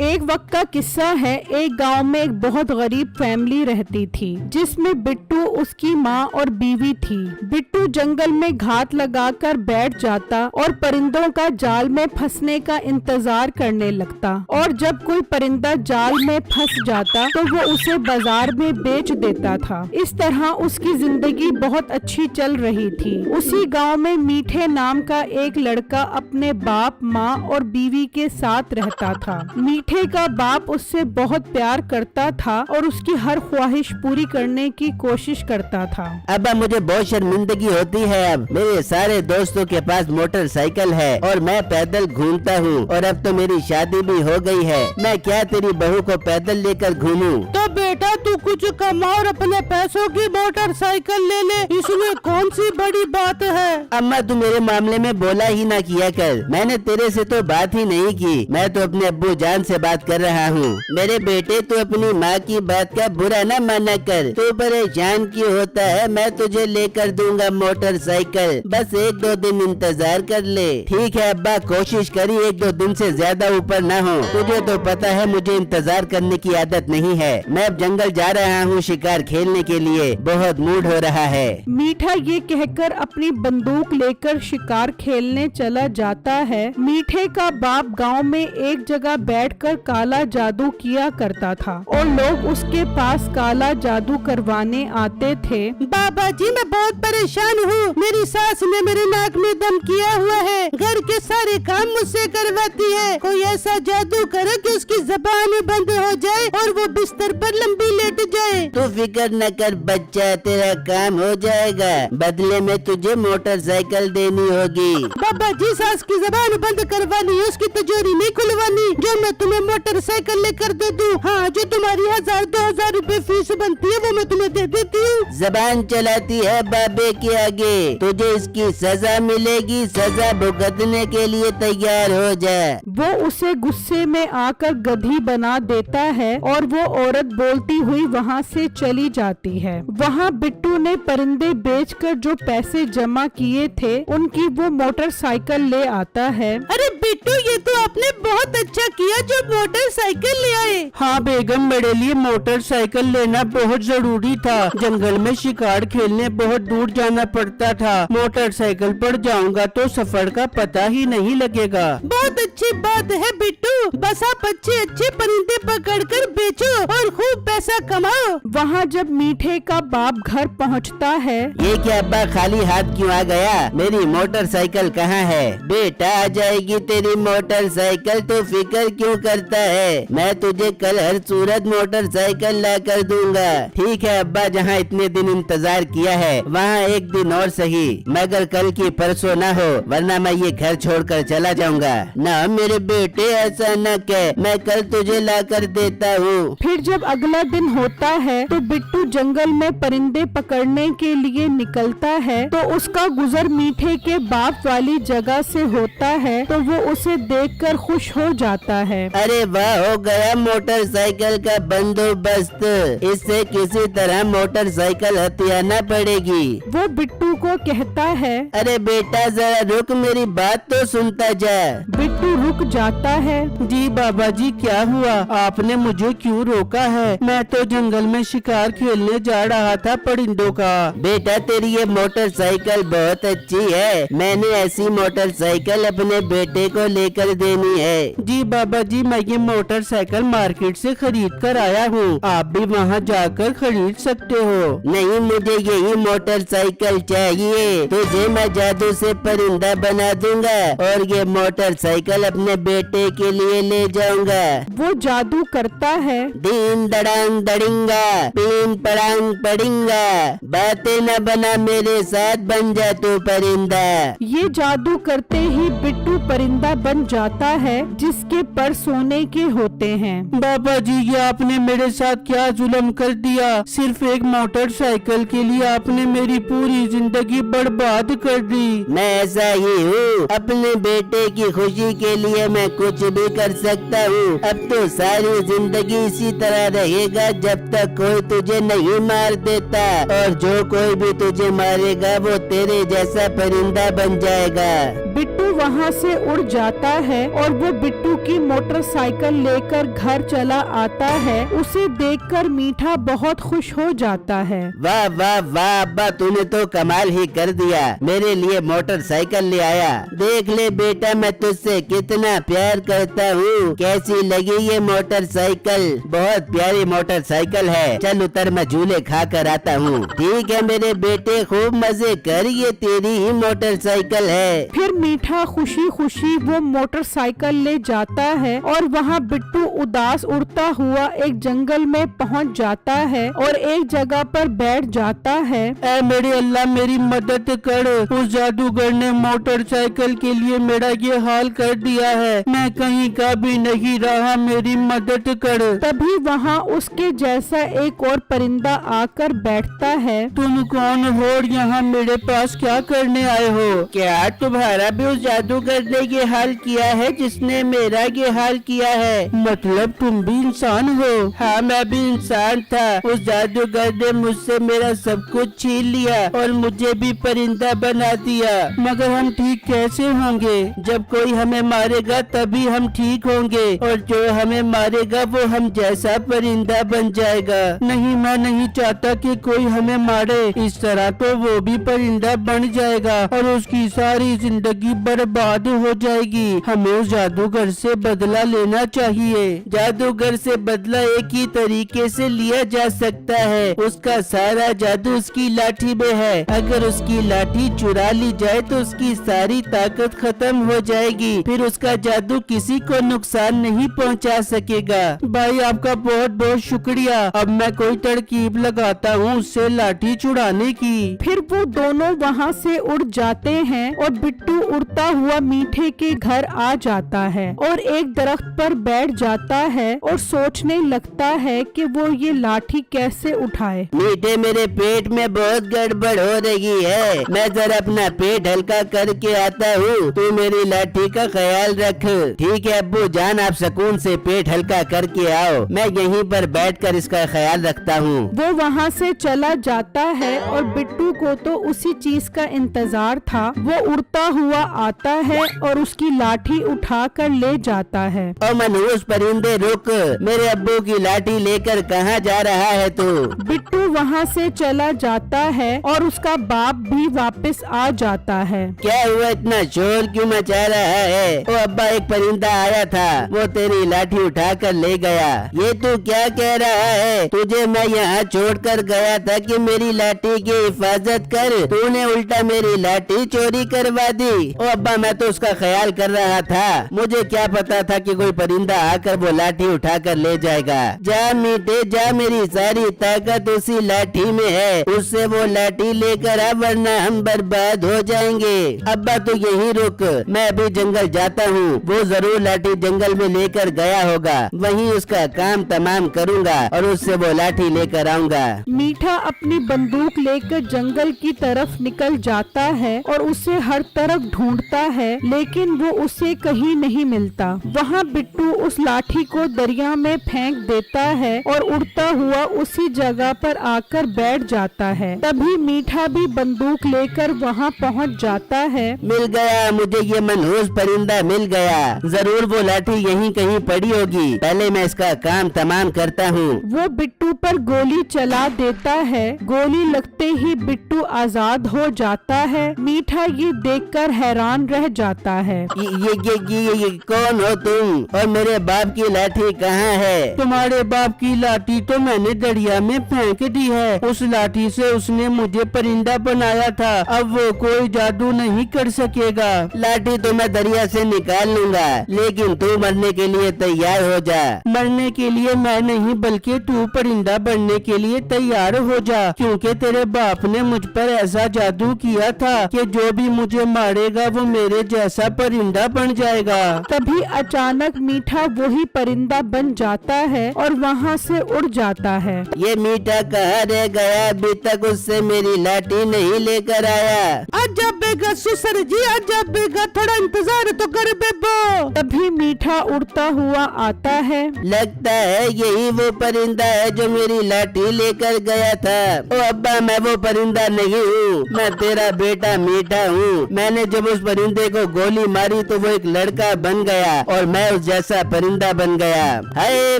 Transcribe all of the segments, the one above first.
एक वक्त का किस्सा है। एक गांव में एक बहुत गरीब फैमिली रहती थी, जिसमें बिट्टू, उसकी माँ और बीवी थी। बिट्टू जंगल में घात लगाकर बैठ जाता और परिंदों का जाल में फंसने का इंतजार करने लगता, और जब कोई परिंदा जाल में फंस जाता तो वो उसे बाजार में बेच देता था। इस तरह उसकी जिंदगी बहुत अच्छी चल रही थी। उसी गाँव में मीठे नाम का एक लड़का अपने बाप, माँ और बीवी के साथ रहता था। मीठे का बाप उससे बहुत प्यार करता था और उसकी हर ख्वाहिश पूरी करने की कोशिश करता था। अब्बा, मुझे बहुत शर्मिंदगी होती है। अब मेरे सारे दोस्तों के पास मोटरसाइकिल है और मैं पैदल घूमता हूँ, और अब तो मेरी शादी भी हो गई है। मैं क्या तेरी बहू को पैदल लेकर घूमूं? तो बेटा तू कुछ कमा और अपने पैसों की मोटरसाइकिल ले ले, इसमें कौन सी बड़ी बात है। अम्मा, तू मेरे मामले में बोला ही ना किया कर। मैंने तेरे से तो बात ही नहीं की। मैं तो अपने अब्बू जान से बात कर रहा हूँ। मेरे बेटे, तू अपनी माँ की बात का बुरा न माना कर। तू परेशान क्यों होता है? मैं तुझे लेकर दूंगा मोटरसाइकिल, बस 1-2 दिन इंतजार कर ले। ठीक है अब्बा, कोशिश करी 1-2 दिन से ज्यादा ऊपर ना हो। तुझे तो पता है मुझे इंतजार करने की आदत नहीं है। मैं अब जंगल जा रहा हूँ शिकार खेलने के लिए। बहुत मूड हो रहा है। मीठा ये कहकर अपनी बंदूक लेकर शिकार खेलने चला जाता है। मीठे का बाप गांव में एक जगह बैठकर काला जादू किया करता था और लोग उसके पास काला जादू करवाने आते थे। बाबा जी, मैं बहुत परेशान हूँ। मेरी सास ने मेरे नाक में दम किया हुआ है, घर के सारे काम मुझसे करवाती है। कोई ऐसा जादू करे कि उसकी ज़बान बंद हो जाए और वो बिस्तर पर लंबी लेट जाए। तू फिक्र न कर बच्चा, तेरा काम हो जाएगा। बदले में तुझे मोटरसाइकिल देनी होगी। बाबा जी, सास की ज़बान बंद करवानी है, उसकी तिजोरी नहीं खुलवानी। जो मैं तुम्हें मोटरसाइकिल लेकर दे दूँ, हाँ, जो तुम्हारी 1000-2000 रुपए फीस बनती है वो मैं तुम्हें दे देती हूँ। जबान चलाती है बाबे के आगे, तुझे इसकी सजा मिलेगी। सजा भुगतने के लिए तैयार हो जा। वो उसे गुस्से में आकर गधी बना देता है और वो औरत बोलती हुई वहाँ से चली जाती है। वहाँ बिट्टू ने परिंदे बेचकर जो पैसे जमा किए थे उनकी वो मोटरसाइकिल ले आता है। अरे बिट्टू, ये तो आपने बहुत अच्छा किया जो मोटरसाइकिल ले आए। हाँ बेगम, मेरे लिए मोटरसाइकिल लेना बहुत जरूरी था। जंगल में शिकार खेलने बहुत दूर जाना पड़ता था। मोटरसाइकिल पर जाऊंगा तो सफर का पता ही नहीं लगेगा। बहुत अच्छी बात है बिट्टू, बस आप अच्छे अच्छे परिंदे पकड़कर बेचो और खूब पैसा कमाओ। वहाँ जब मीठे का बाप घर पहुँचता है। ये क्या अब्बा, खाली हाथ क्यों आ गया? मेरी मोटरसाइकिल कहाँ है? बेटा, आ जाएगी तेरी मोटरसाइकिल, तो फिक्र क्यों करता है? मैं तुझे कल हर सूरत मोटरसाइकिल ला कर दूंगा। ठीक है अब्बा, जहाँ इतने दिन इंतजार किया है वहाँ एक दिन और सही, मगर कल की परसों ना हो, वरना मैं ये घर छोड़कर चला जाऊंगा। ना मेरे बेटे, ऐसा न कह, मैं कल तुझे ला कर देता हूँ। फिर जब अगला दिन होता है तो बिट्टू जंगल में परिंदे पकड़ने के लिए निकलता है, तो उसका गुजर मीठे के बाप वाली जगह से होता है, तो वो उसे देखकर खुश हो जाता है। अरे वाह, हो गया मोटरसाइकिल का बंदोबस्त। इससे किसी तरह मोटरसाइकिल हथियाना पड़ेगी। वो बिट्टू को कहता है। अरे बेटा, जरा रुक, मेरी बात तो सुनता जा। बिट्टू रुक जाता है। जी बाबा जी, क्या हुआ? आपने मुझे क्यों रोका है? मैं तो जंगल में शिकार खेलने जा रहा था परिंदों का। बेटा, तेरी ये मोटरसाइकिल बहुत अच्छी है। मैंने ऐसी मोटरसाइकिल अपने बेटे को लेकर देनी है। जी बाबा जी, मैं ये मोटरसाइकिल मार्केट से खरीद कर आया हूँ। आप भी वहाँ जाकर खरीद सकते हो। नहीं, मुझे यही मोटरसाइकिल चाहिए। तुझे मैं जादू से परिंदा बना दूंगा और ये मोटरसाइकिल अपने बेटे के लिए ले जाऊंगा। वो जादू करता है। दीन दड़ांग दड़िंगा, पीन पड़ांग पड़िंगा, बातें न बना मेरे साथ, बन जा तू परिंदा। ये जादू करते ही बिट्टू परिंदा बन जाता है, जिसके पर सोने के होते हैं। बाबा जी, ये आपने मेरे साथ क्या जुल्म कर दिया? सिर्फ एक मोटरसाइकिल के लिए आपने मेरी पूरी जिंदगी बर्बाद कर दी। मैं ऐसा ही हूँ, अपने बेटे की खुशी के लिए मैं कुछ भी कर सकता हूँ। अब तो सारी जिंदगी इसी तरह रहेगा जब तक कोई तुझे नहीं मार देता, और जो कोई भी तुझे मारेगा वो तेरे जैसा परिंदा बन जाएगा। बिट्टू वहाँ से उड़ जाता है और वो बिट्टू की मोटरसाइकिल लेकर घर चला आता है। उसे देखकर मीठा बहुत खुश हो जाता है। वाह वाह वाह अब्बा, तूने तो कमाल ही कर दिया, मेरे लिए मोटरसाइकिल ले आया। देख ले बेटा, मैं तुझसे कितना प्यार करता हूँ। कैसी लगी ये मोटरसाइकिल? बहुत प्यारी मोटरसाइकिल है। चल उतर, मैं झूले खा कर आता हूँ। ठीक है मेरे बेटे, खूब मजे कर, ये तेरी ही मोटरसाइकिल है। फिर मीठा खुशी खुशी वो मोटरसाइकिल ले जाता है और वहाँ बिट्टू उदास उड़ता हुआ एक जंगल में पहुँच जाता है और एक जगह पर बैठ जाता है। ऐ मेरे अल्लाह, मेरी मदद कर। उस जादूगर ने मोटरसाइकिल के लिए मेरा ये हाल कर दिया है। मैं कहीं का भी नहीं रहा, मेरी मदद कर। तभी वहाँ उसके जैसा एक और परिंदा आकर बैठता है। तुम कौन हो और यहाँ मेरे पास क्या करने आए हो? क्या तुम्हारा भी उस जादूगर ने ये हाल किया है जिसने मेरा ये हाल किया है? मतलब तुम भी इंसान हो? हाँ, मैं भी इंसान था। उस जादूगर ने मुझसे मेरा सब कुछ छीन लिया और मुझे भी परिंदा बना दिया। मगर हम ठीक कैसे होंगे? जब कोई हमें मारेगा तभी हम ठीक होंगे, और जो हमें मारेगा वो हम जैसा परिंदा बन जाएगा। नहीं, मैं नहीं चाहता कि कोई हमें मारे। इस तरह तो वो भी परिंदा बन जाएगा और उसकी सारी जिंदगी बर्बाद हो जाएगी। हमें उस जादूगर से बदला लेना चाहिए। जादूगर से बदला एक ही तरीके से लिया जा सकता है। उसका सारा जादू उसकी लाठी में है। अगर उसकी लाठी चुरा ली जाए तो उसकी सारी ताकत खत्म हो जाएगी। फिर उसका जादू किसी को नुकसान नहीं पहुंचा सकेगा। भाई आपका बहुत बहुत शुक्रिया। अब मैं कोई तरकीब लगाता हूँ उससे लाठी छुड़ाने की। फिर वो दोनों वहाँ से उड़ जाते हैं और बिट्टू उड़ता हुआ मीठे के घर आ जाता है और एक दरख्त पर बैठ जाता है और सोचने लगता है कि वो ये लाठी कैसे उठाए। मीठे, मेरे पेट में बहुत गड़बड़ हो रही है। मैं जरा अपना पेट हल्का करके आता हूँ। तू मेरी लाठी का ख्याल रख। ठीक है अब्बू जान, आप सुकून से पेट हल्का करके आओ। मैं यहीं पर बैठकर इसका ख्याल रखता हूँ। वो वहाँ से चला जाता है और बिट्टू को तो उसी चीज का इंतजार था। वो उड़ता हुआ आता है और उसकी लाठी उठा कर ले जाता है। ओ मनहूस परिंदे रुक, मेरे अब्बू की लाठी लेकर कहाँ जा रहा है तू? बिट्टू वहाँ से चला जाता है और उसका बाप भी वापस आ जाता है। क्या हुआ, इतना शोर क्यों मचा रहा है? ओ अब्बा, एक परिंदा आया था, वो तेरी लाठी उठा कर ले गया। ये तू क्या कह रहा है? तुझे मैं यहाँ छोड़कर गया था कि मेरी लाठी की हिफाजत कर, तूने उल्टा मेरी लाठी चोरी करवा दी। ओ अब्बा, मैं तो उसका ख्याल कर रहा था। मुझे क्या पता था कि कोई परिंदा आकर वो लाठी उठा कर ले जाएगा। जा मीठे जा, मेरी सारी ताकत उसी लाठी में है। उससे वो लाठी लेकर आ, वरना हम बर्बाद हो जाएंगे। अब्बा तू यहीं रुक, मैं अभी जंगल जाता हूँ। वो जरूर लाठी जंगल में लेकर गया होगा, वहीं उसका काम तमाम करूँगा और उससे वो लाठी लेकर आऊँगा। मीठा अपनी बंदूक लेकर जंगल की तरफ निकल जाता है और उसे हर तरफ ढूंढता है, लेकिन वो उसे कहीं नहीं मिलता। वहाँ बिट्टू उस लाठी को दरिया में फेंक देता है और उड़ता हुआ उसी जगह पर आकर बैठ जाता है। तभी मीठा भी बंदूक लेकर वहाँ पहुँच जाता है। मिल गया मुझे, ये मनहूस परिंदा मिल गया। जरूर वो लाठी यहीं कहीं पड़ी होगी। पहले मैं इसका काम तमाम करता हूँ। वो बिट्टू पर गोली चला देता है। गोली लगते ही बिट्टू आजाद हो जाता है। मीठा ये देखकर हैरान रह जाता है। ये कौन हो तुम, और मेरे बाप की लाठी कहाँ है? तुम्हारे बाप की लाठी तो मैंने दरिया में फेंक दी है। उस लाठी से उसने मुझे परिंदा बनाया था। अब वो कोई जादू नहीं कर सकेगा। लाठी तो मैं दरिया से निकाल लूंगा, लेकिन तू मरने के लिए तैयार हो जा। मरने के लिए मैं नहीं, बल्कि तू परिंदा बनने के लिए तैयार हो जा, क्योंकि तेरे बाप ने मुझ पर ऐसा जादू किया था कि जो भी मुझे मारेगा वो मेरे जैसा परिंदा बन जाएगा। तभी अचानक मीठा वही परिंदा बन जाता है और वहाँ से उड़ जाता है। ये मीठा कहाँ रह गया? अभी तक उससे मेरी लाठी नहीं लेकर आया। अजब बेगा सुसर जी, अजब बेगा, थोड़ा इंतजार तो कर बेबो। तभी मीठा उड़ता हुआ आता है। लगता है यही वो परिंदा है जो मेरी लाठी लेकर गया था। ओ अब्बा, मैं वो परिंदा नहीं हूँ, मैं तेरा बेटा मीठा हूँ। मैंने जब उस परिंदे परिंदे को गोली मारी तो वो एक लड़का बन गया और मैं उस जैसा परिंदा बन गया। हाय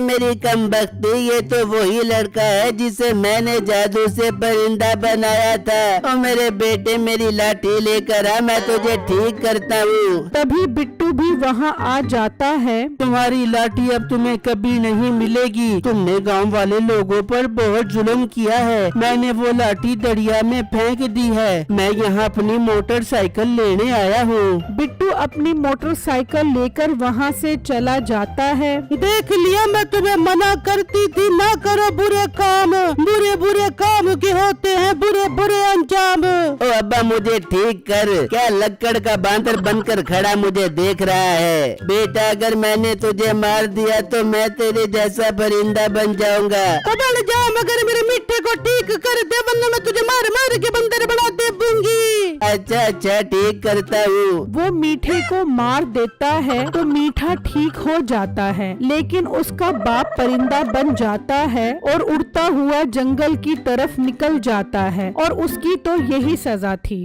मेरी कमबख्ती, ये तो वही लड़का है जिसे मैंने जादू से परिंदा बनाया था। और मेरे बेटे मेरी लाठी लेकर आ, मैं तुझे ठीक करता हूँ। तभी बिट्टू भी वहाँ आ जाता है। तुम्हारी लाठी अब तुम्हें कभी नहीं मिलेगी। तुमने गांव वाले लोगों पर बहुत जुल्म किया है। मैंने वो लाठी दरिया में फेंक दी है। मैं यहाँ अपनी मोटरसाइकिल लेने आया हूँ। बिट्टू अपनी मोटरसाइकिल लेकर वहाँ से चला जाता है। देख लिया, मैं तुम्हें मना करती थी ना करो बुरे काम। बुरे बुरे काम के होते हैं बुरे बुरे अंजाम। ओ अब्बा मुझे ठीक कर, क्या लक्कड़ का बांदर बनकर खड़ा मुझे देख रहा है? बेटा अगर मैंने तुझे मार दिया तो मैं तेरे जैसा परिंदा बन जाऊंगा। कबल जा, मगर मेरे मिट्टे को ठीक कर दे, वरना मैं तुझे मार मार के बंदर बना दे दूंगी। अच्छा अच्छा ठीक करता हूँ। वो मीठे को मार देता है तो मीठा ठीक हो जाता है, लेकिन उसका बाप परिंदा बन जाता है और उड़ता हुआ जंगल की तरफ निकल जाता है और उसकी तो यही सजा थी।